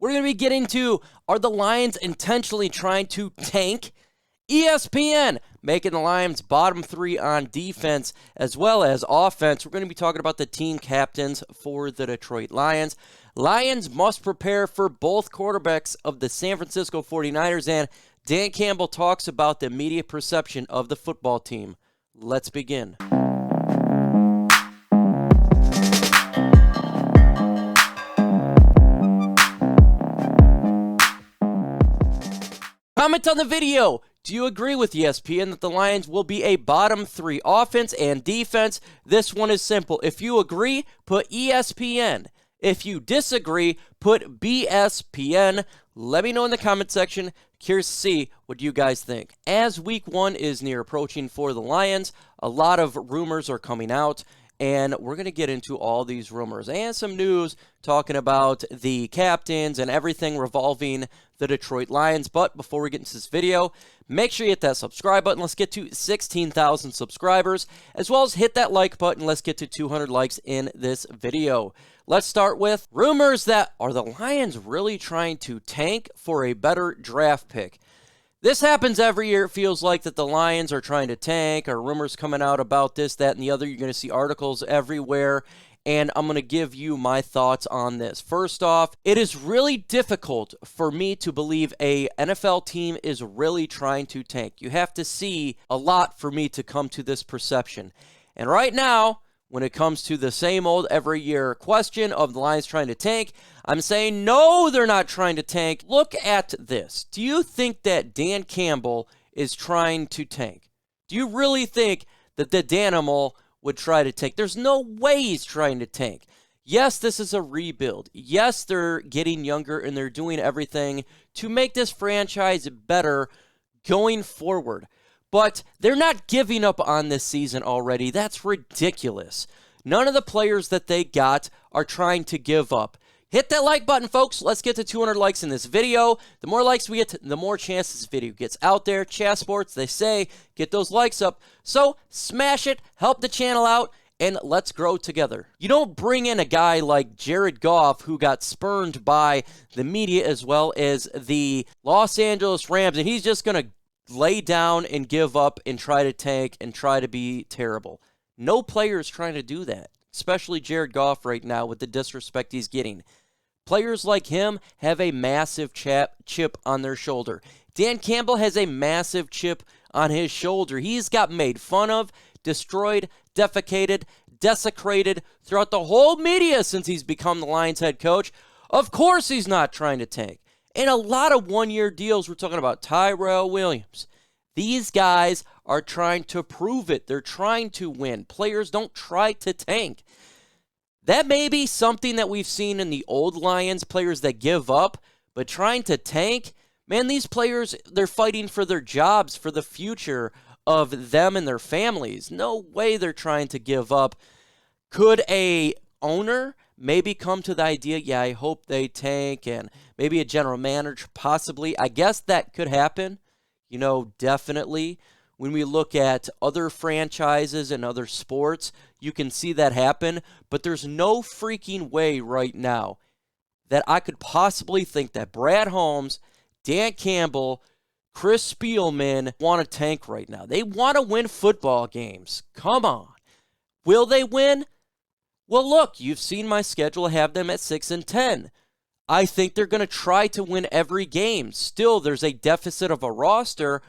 We're going to be getting to, are the Lions intentionally trying to tank? ESPN making the Lions bottom 3 on defense as well as offense. We're going to be talking about the team captains for the Detroit Lions. Lions must prepare for both quarterbacks of the San Francisco 49ers, and Dan Campbell talks about the media perception of the football team. Let's begin. Comment on the video. Do you agree with ESPN that the Lions will be a bottom 3 offense and defense? This one is simple. If you agree, put ESPN. If you disagree, put BSPN. Let me know in the comment section. Curious to see what you guys think. As week 1 is near approaching for the Lions, a lot of rumors are coming out, and we're going to get into all these rumors and some news talking about the captains and everything revolving the Detroit Lions. But before we get into this video, make sure you hit that subscribe button. Let's get to 16,000 subscribers, as well as hit that like button. Let's get to 200 likes in this video. Let's start with rumors that are the Lions really trying to tank for a better draft pick. This happens every year. It feels like that the Lions are trying to tank, or rumors coming out about this, that, and the other. You're going to see articles everywhere, and I'm going to give you my thoughts on this. First off, it is really difficult for me to believe a NFL team is really trying to tank. You have to see a lot for me to come to this perception. And right now, when it comes to the same old every year question of the Lions trying to tank, I'm saying no, they're not trying to tank. Look at this. Do you think that Dan Campbell is trying to tank? Do you really think that the Danimal would try to tank? There's no way he's trying to tank. Yes, this is a rebuild. Yes, they're getting younger and they're doing everything to make this franchise better going forward. But they're not giving up on this season already. That's ridiculous. None of the players that they got are trying to give up. Hit that like button, folks. Let's get to 200 likes in this video. The more likes we get, the more chance this video gets out there. Chat Sports, they say, get those likes up. So smash it, help the channel out, and let's grow together. You don't bring in a guy like Jared Goff, who got spurned by the media as well as the Los Angeles Rams, and he's just going to lay down and give up and try to tank and try to be terrible. No player is trying to do that, especially Jared Goff right now with the disrespect he's getting. Players like him have a massive chip on their shoulder. Dan Campbell has a massive chip on his shoulder. He's got made fun of, destroyed, defecated, desecrated throughout the whole media since he's become the Lions head coach. Of course he's not trying to tank. And a lot of one-year deals, we're talking about Tyrell Williams. These guys are trying to prove it. They're trying to win. Players don't try to tank. That may be something that we've seen in the old Lions, players that give up, but trying to tank, man, these players, they're fighting for their jobs, for the future of them and their families. No way they're trying to give up. Could a owner maybe come to the idea, yeah, I hope they tank, and maybe a general manager, possibly. I guess that could happen, definitely. When we look at other franchises and other sports, you can see that happen, but there's no freaking way right now that I could possibly think that Brad Holmes, Dan Campbell, Chris Spielman want to tank right now. They want to win football games. Come on. Will they win? Well, look, you've seen my schedule. I have them at 6-10. I think they're going to try to win every game. Still, there's a deficit of a roster,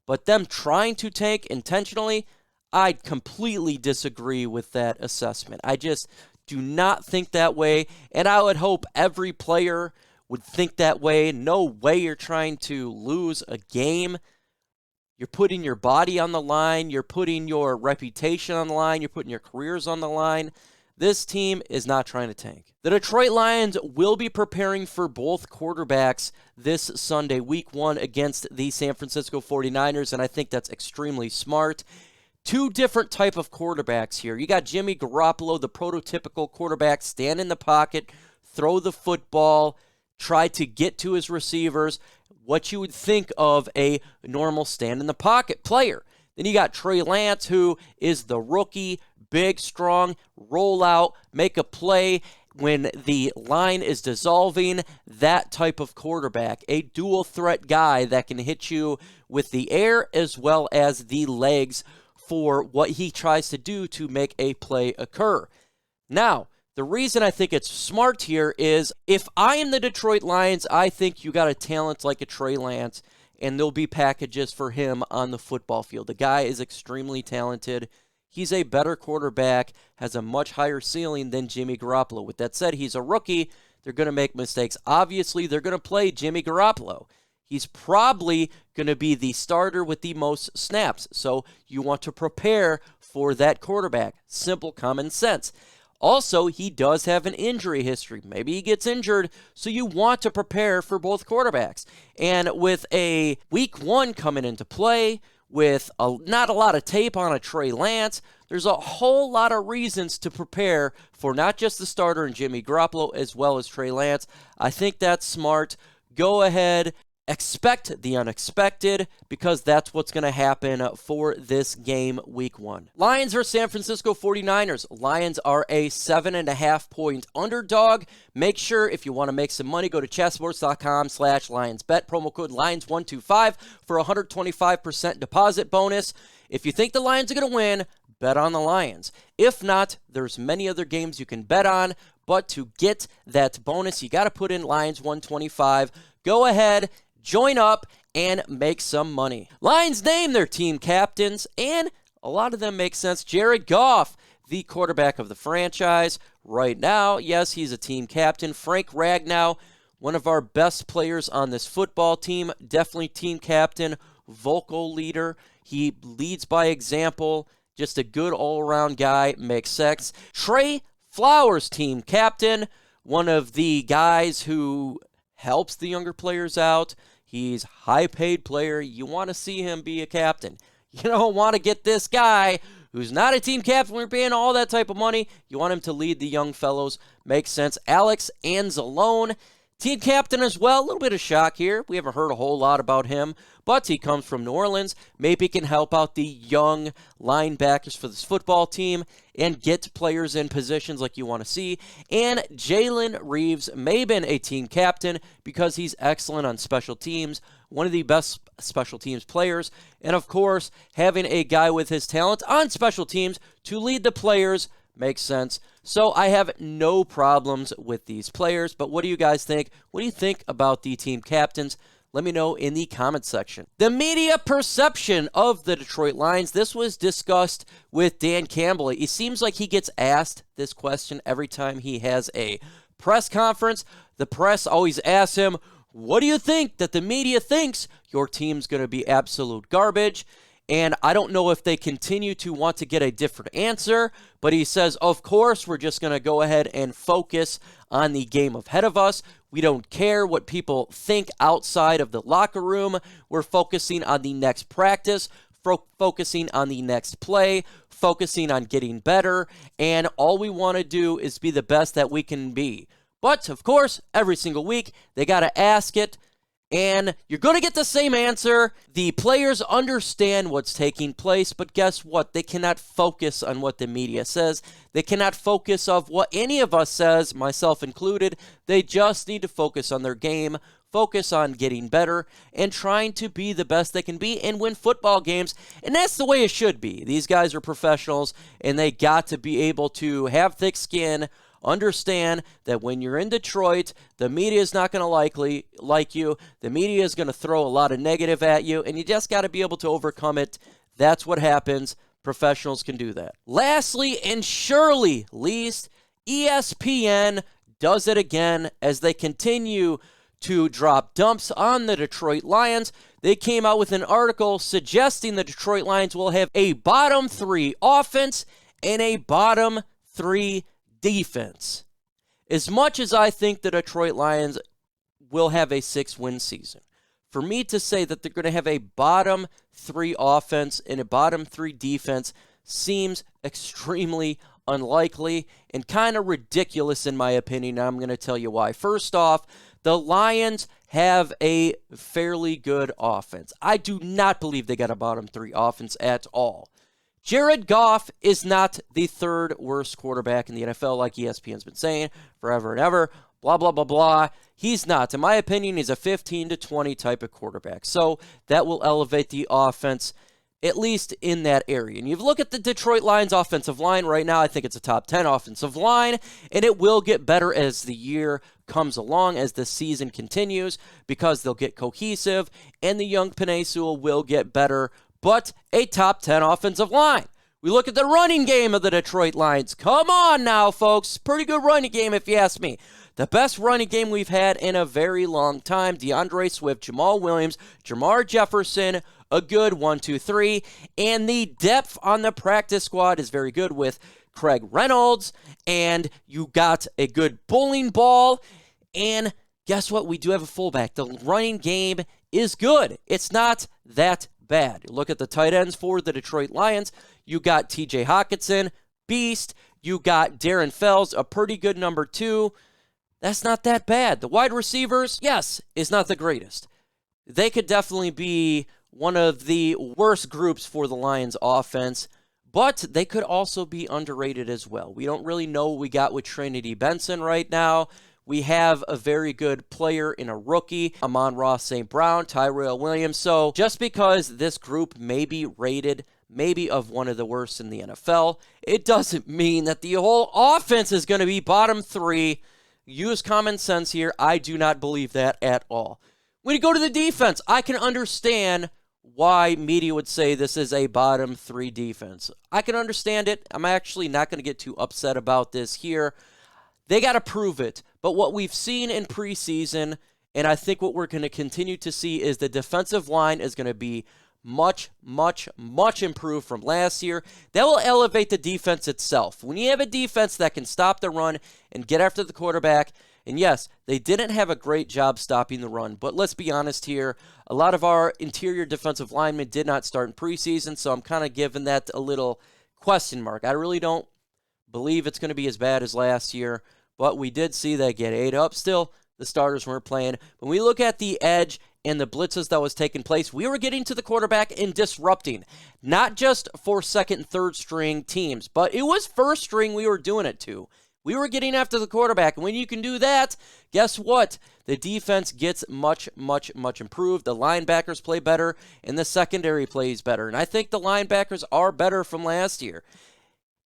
but them trying to tank intentionally, I completely disagree with that assessment. I just do not think that way, and I would hope every player would think that way. No way you're trying to lose a game. You're putting your body on the line. You're putting your reputation on the line. You're putting your careers on the line. This team is not trying to tank. The Detroit Lions will be preparing for both quarterbacks this Sunday, week 1, against the San Francisco 49ers, and I think that's extremely smart. Two different type of quarterbacks here. You got Jimmy Garoppolo, the prototypical quarterback, stand in the pocket, throw the football, try to get to his receivers, what you would think of a normal stand-in-the-pocket player. Then you got Trey Lance, who is the rookie, big, strong, roll out, make a play, when the line is dissolving, that type of quarterback, a dual threat guy that can hit you with the air as well as the legs for what he tries to do to make a play occur. Now, the reason I think it's smart here is if I am the Detroit Lions, I think you got a talent like a Trey Lance, and there'll be packages for him on the football field. The guy is extremely talented. He's a better quarterback, has a much higher ceiling than Jimmy Garoppolo. With that said, he's a rookie. They're going to make mistakes. Obviously, they're going to play Jimmy Garoppolo. He's probably going to be the starter with the most snaps. So you want to prepare for that quarterback. Simple common sense. Also, he does have an injury history. Maybe he gets injured, so you want to prepare for both quarterbacks. And with a week 1 coming into play, with not a lot of tape on a Trey Lance, there's a whole lot of reasons to prepare for not just the starter and Jimmy Garoppolo as well as Trey Lance. I think that's smart. Go ahead. Expect the unexpected because that's what's going to happen for this game week 1. Lions versus San Francisco 49ers. Lions are a 7.5-point underdog. Make sure if you want to make some money, go to chesssports.com/lionsbet. Promo code LIONS125 for a 125% deposit bonus. If you think the Lions are going to win, bet on the Lions. If not, there's many other games you can bet on, but to get that bonus, you got to put in Lions 125. Go ahead, join up, and make some money. Lions name their team captains, and a lot of them make sense. Jared Goff, the quarterback of the franchise right now. Yes, he's a team captain. Frank Ragnow, one of our best players on this football team, definitely team captain, vocal leader. He leads by example, just a good all-around guy, makes sense. Trey Flowers, team captain, one of the guys who helps the younger players out. He's a high-paid player. You want to see him be a captain. You don't want to get this guy who's not a team captain when you're paying all that type of money. You want him to lead the young fellows. Makes sense. Alex Anzalone, team captain as well. A little bit of shock here. We haven't heard a whole lot about him, but he comes from New Orleans. Maybe he can help out the young linebackers for this football team and get players in positions like you want to see. And Jalen Reeves Mayben, a team captain, because he's excellent on special teams, one of the best special teams players. And, of course, having a guy with his talent on special teams to lead the players makes sense. So I have no problems with these players. But what do you guys think? What do you think about the team captains? Let me know in the comments section. The media perception of the Detroit Lions. This was discussed with Dan Campbell. It seems like he gets asked this question every time he has a press conference. The press always asks him, what do you think that the media thinks your team's going to be absolute garbage? And I don't know if they continue to want to get a different answer, but he says, of course, we're just going to go ahead and focus on the game ahead of us. We don't care what people think outside of the locker room. We're focusing on the next practice, focusing on the next play, focusing on getting better, and all we want to do is be the best that we can be. But, of course, every single week, they got to ask it, and you're going to get the same answer. The players understand what's taking place, but guess what? They cannot focus on what the media says. They cannot focus on what any of us says, myself included. They just need to focus on their game, focus on getting better, and trying to be the best they can be and win football games. And that's the way it should be. These guys are professionals, and they got to be able to have thick skin, understand that when you're in Detroit, the media is not going to like you. The media is going to throw a lot of negative at you, and you just got to be able to overcome it. That's what happens. Professionals can do that. Lastly, and surely least, ESPN does it again as they continue to drop dumps on the Detroit Lions. They came out with an article suggesting the Detroit Lions will have a bottom 3 offense and a bottom 3 defense. As much as I think the Detroit Lions will have a 6-win season, for me to say that they're going to have a bottom 3 offense and a bottom 3 defense seems extremely unlikely and kind of ridiculous in my opinion. I'm going to tell you why. First off, the Lions have a fairly good offense. I do not believe they got a bottom 3 offense at all. Jared Goff is not the third worst quarterback in the NFL, like ESPN's been saying forever and ever. Blah, blah, blah, blah. He's not. In my opinion, he's a 15 to 20 type of quarterback. So that will elevate the offense, at least in that area. And you look at the Detroit Lions offensive line right now, I think it's a top 10 offensive line, and it will get better as the year comes along, as the season continues, because they'll get cohesive, and the young Penei Sewell will get better, but a top 10 offensive line. We look at the running game of the Detroit Lions. Come on now, folks. Pretty good running game, if you ask me. The best running game we've had in a very long time. DeAndre Swift, Jamal Williams, Jamar Jefferson, a good 1, 2, 3. And the depth on the practice squad is very good with Craig Reynolds. And you got a good bowling ball. And guess what? We do have a fullback. The running game is good. It's not that bad. You look at the tight ends for the Detroit Lions. You got TJ Hockenson, beast. You got Darren Fells, a pretty good number 2. That's not that bad. The wide receivers, yes, is not the greatest. They could definitely be one of the worst groups for the Lions offense, but they could also be underrated as well. We don't really know what we got with Trinity Benson right now. We have a very good player in a rookie, Amon-Ra St. Brown, Tyrell Williams. So just because this group may be rated maybe of one of the worst in the NFL, it doesn't mean that the whole offense is going to be bottom 3. Use common sense here. I do not believe that at all. When you go to the defense, I can understand why media would say this is a bottom 3 defense. I can understand it. I'm actually not going to get too upset about this here. They got to prove it. But what we've seen in preseason, and I think what we're going to continue to see, is the defensive line is going to be much, much, much improved from last year. That will elevate the defense itself. When you have a defense that can stop the run and get after the quarterback, and yes, they didn't have a great job stopping the run, but let's be honest here, a lot of our interior defensive linemen did not start in preseason, so I'm kind of giving that a little question mark. I really don't believe it's going to be as bad as last year, but we did see that get ate up. Still, the starters weren't playing. When we look at the edge and the blitzes that was taking place, we were getting to the quarterback and disrupting. Not just for second and third string teams, but it was first string we were doing it to. We were getting after the quarterback. And when you can do that, guess what? The defense gets much, much, much improved. The linebackers play better, and the secondary plays better. And I think the linebackers are better from last year.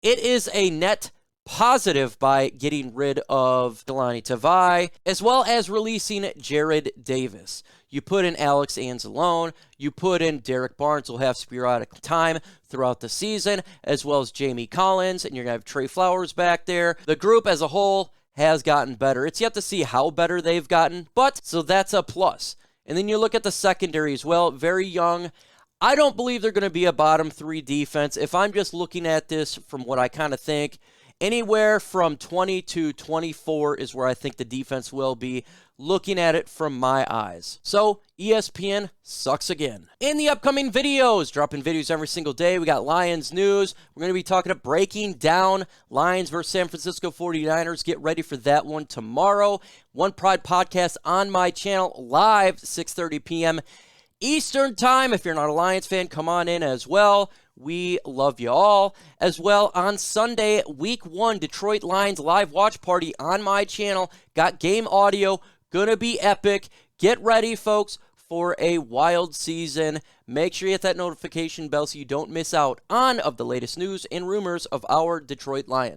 It is a net positive by getting rid of Delani Tavai, as well as releasing Jared Davis. You put in Alex Anzalone, you put in Derek Barnes, who'll have sporadic time throughout the season, as well as Jamie Collins, and you're going to have Trey Flowers back there. The group as a whole has gotten better. It's yet to see how better they've gotten, but so that's a plus. And then you look at the secondary as well, very young. I don't believe they're going to be a bottom 3 defense. If I'm just looking at this from what I kind of think, anywhere from 20 to 24 is where I think the defense will be, looking at it from my eyes. So, ESPN sucks again. In the upcoming videos, dropping videos every single day, we got Lions news. We're going to be talking about breaking down Lions versus San Francisco 49ers. Get ready for that one tomorrow. One Pride podcast on my channel, live 6:30 p.m. Eastern time. If you're not a Lions fan, come on in as well. We love you all. As well, on Sunday, week 1, Detroit Lions live watch party on my channel. Got game audio. Gonna be epic. Get ready, folks, for a wild season. Make sure you hit that notification bell so you don't miss out on the latest news and rumors of our Detroit Lions.